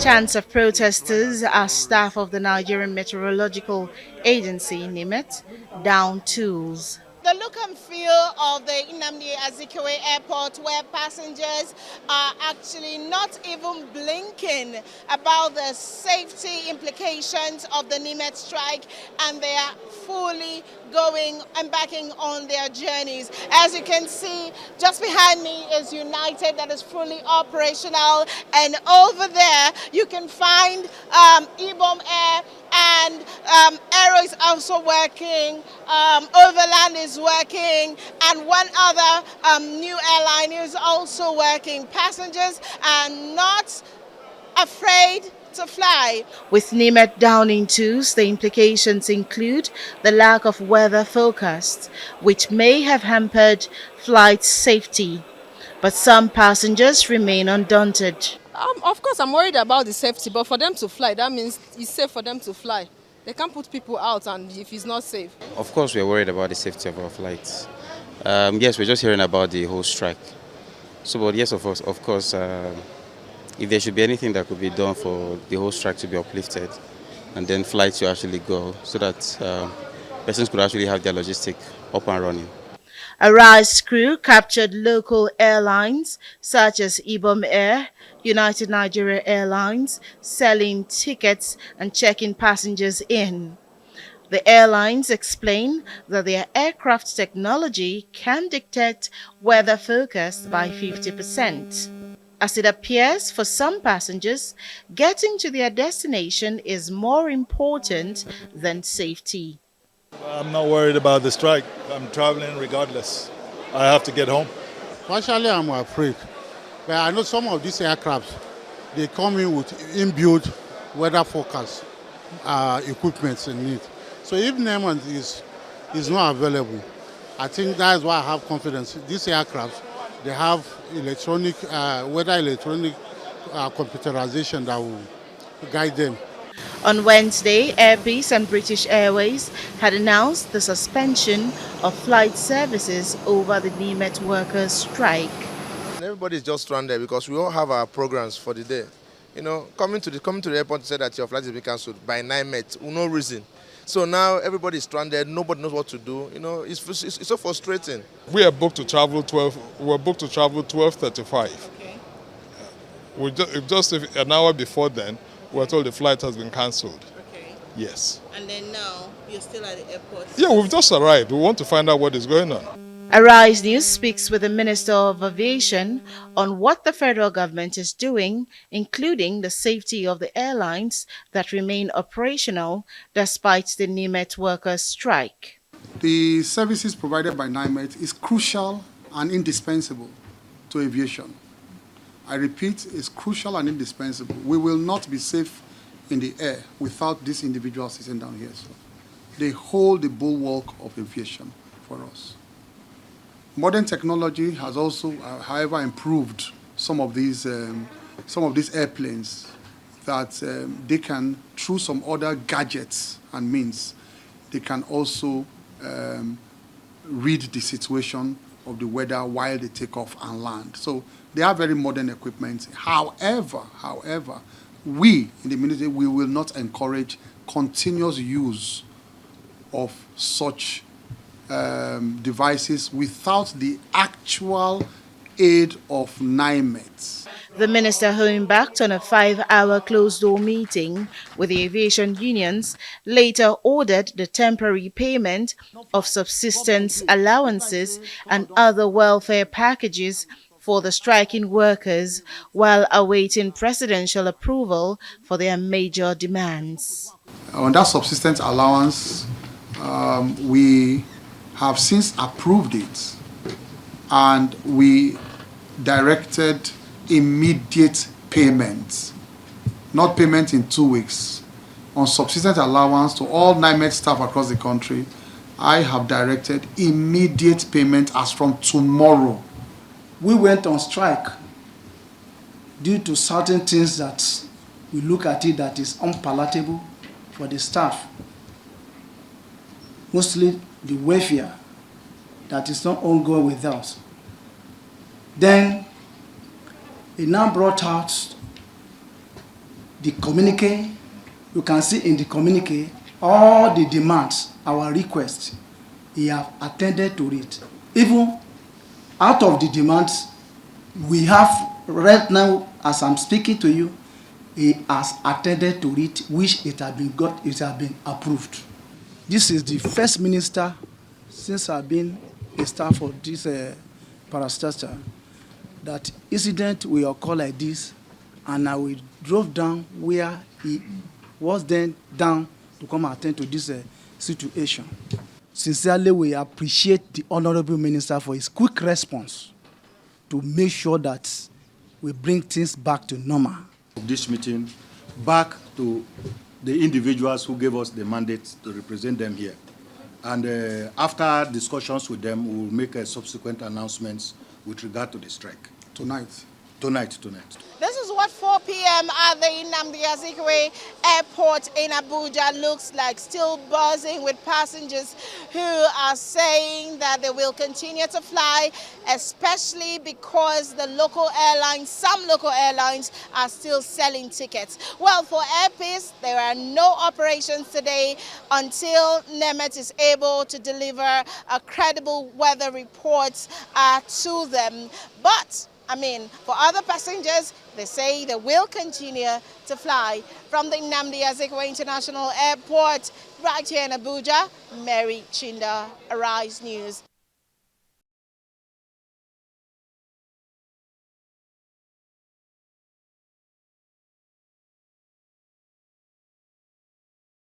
Chants of protesters as staff of the Nigerian Meteorological Agency, Nimet, down tools. The look and feel of the Nnamdi Azikiwe Airport, where passengers are actually not even blinking about the safety implications of the Nimet strike, and they are fully going and backing on their journeys. As you can see, just behind me is United, that is fully operational, and over there you can find Ibom Air, and Aero is also working, Overland is working, and one other new airline is also working. Passengers are not afraid to fly. With Nimet down in twos, the implications include the lack of weather forecast, which may have hampered flight safety. But some passengers remain undaunted. Of course, I'm worried about the safety, but for them to fly, that means it's safe for them to fly. They can't put people out, and if it's not safe. Of course, we're worried about the safety of our flights. Yes, we're just hearing about the whole strike. So, but yes, of course, if there should be anything that could be done for the whole strike to be uplifted, and then flights to actually go, so that persons could actually have their logistic up and running. A RISE crew captured local airlines such as Ibom Air, United Nigeria Airlines, selling tickets and checking passengers in. The airlines explain that their aircraft technology can detect weather forecast by 50%. As it appears, for some passengers, getting to their destination is more important than safety. I'm not worried about the strike. I'm traveling regardless. I have to get home. Partially, I'm afraid. But I know some of these aircrafts, they come in with inbuilt weather forecast equipment in it. So if Neyman is not available, I think that's why I have confidence. These aircrafts, they have electronic, weather electronic computerization that will guide them. On Wednesday, Air Peace and British Airways had announced the suspension of flight services over the Nimet workers' strike. Everybody's just stranded because we all have our programs for the day. You know, coming to the airport to say that your flight is being cancelled by Nimet, no reason. So now everybody's stranded. Nobody knows what to do. You know, it's so frustrating. We are booked to travel 12. We were booked to travel 12:35. Okay. We just an hour before then, we were told the flight has been cancelled. Okay. Yes. And then now you're still at the airport. Yeah, we've just arrived. We want to find out what is going on. Arise News speaks with the Minister of Aviation on what the federal government is doing, including the safety of the airlines that remain operational despite the Nimet workers' strike. The services provided by Nimet is crucial and indispensable to aviation. I repeat, it's crucial and indispensable. We will not be safe in the air without these individuals sitting down here. So they hold the bulwark of aviation for us. Modern technology has also, however, improved some of these airplanes that they can, through some other gadgets and means, they can also read the situation of the weather while they take off and land. So they are very modern equipment. However, we in the military, we will not encourage continuous use of such devices without the actual aid of Nimet. The minister, home backed on a 5-hour closed-door meeting with the aviation unions, later ordered the temporary payment of subsistence allowances and other welfare packages for the striking workers while awaiting presidential approval for their major demands. On that subsistence allowance, we have since approved it, and we directed immediate payment, not payment in 2 weeks. On subsistence allowance to all Nimet staff across the country, I have directed immediate payment as from tomorrow. We went on strike due to certain things that we look at it that is unpalatable for the staff. Mostly the welfare that is not ongoing with us. Then it now brought out the communique, you can see in the communique all the demands, our requests, he have attended to it. Even out of the demands, we have right now, as I'm speaking to you, he has attended to it, which it has been approved. This is the first minister since I've been a staff of this parastatal that incident will occur like this, and I will drove down where he was then down to come attend to this situation. Sincerely, we appreciate the Honorable Minister for his quick response to make sure that we bring things back to normal. This meeting back to the individuals who gave us the mandate to represent them here. And after discussions with them, we will make subsequent announcements with regard to the strike. Tonight. Tonight. This is what 4 p.m. at the Nnamdi Azikiwe Airport in Abuja looks like, still buzzing with passengers who are saying that they will continue to fly, especially because the local airlines, some local airlines, are still selling tickets. Well, for Air Peace, there are no operations today until Nimet is able to deliver a credible weather report to them. But for other passengers, they say they will continue to fly. From the Nnamdi Azikiwe International Airport, right here in Abuja, Mary Chinda, Arise News.